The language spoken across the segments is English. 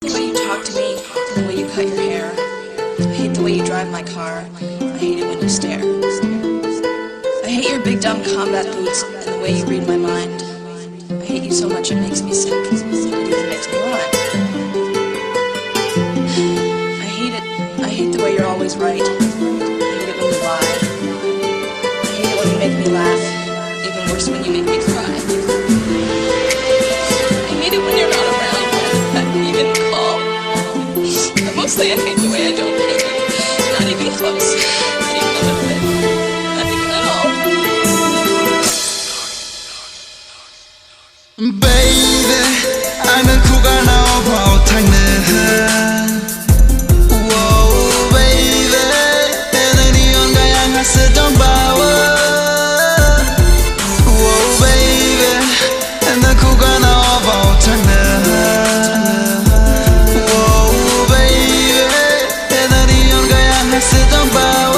The way you talk to me, and the way you cut your hair. I hate the way you drive my car. I hate it when you stare. I hate your big dumb combat boots and the way you read my mind. I hate you so much it makes me sick. It even makes me run. I hate it. I hate the way you're always right. I hate it when you lie. I hate it when you make me laugh. Even worse when you make me cry. I hate it when you're not around. Not even call. But mostly I hate the way I don't hate you. Not even close. Not even a little bit. Not even at all. Baby, anh khúc nào vào thành nền. Whoa, baby, tên đi on gai anh hát sẽ đón bao. Whoa, baby, anh khúc nào vào thành nền. Whoa, baby, tên đi on gai anh hát sẽ đón bao.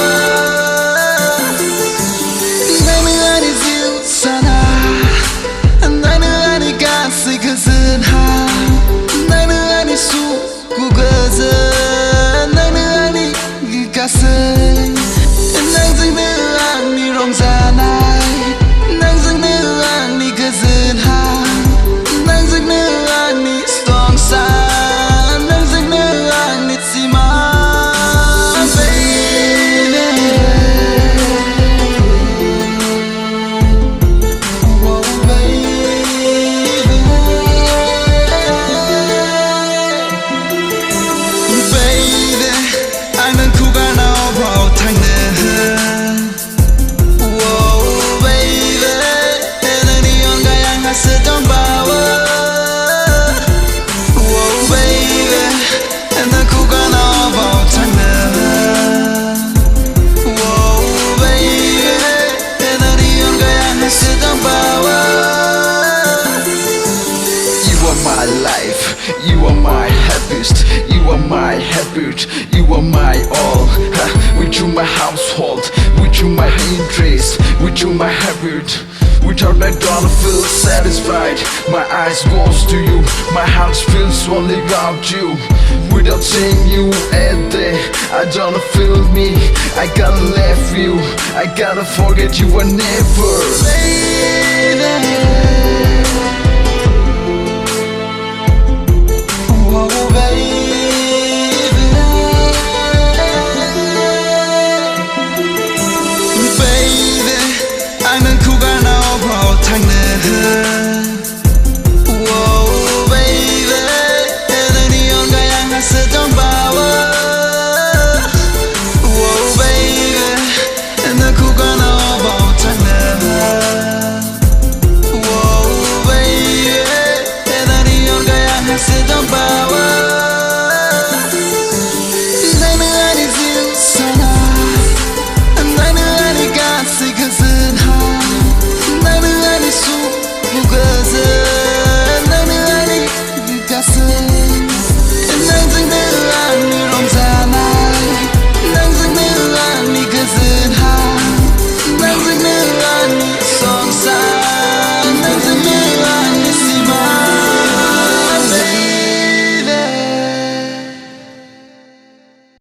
You are my happiest, you are my habit, you are my all. With you my household, with you my interest, with you my habit. Without I don't feel satisfied. My eyes goes to you, my heart feels only about you. Without seeing you at there, I don't feel me. I gotta leave you, I gotta forget you were never. Sit down.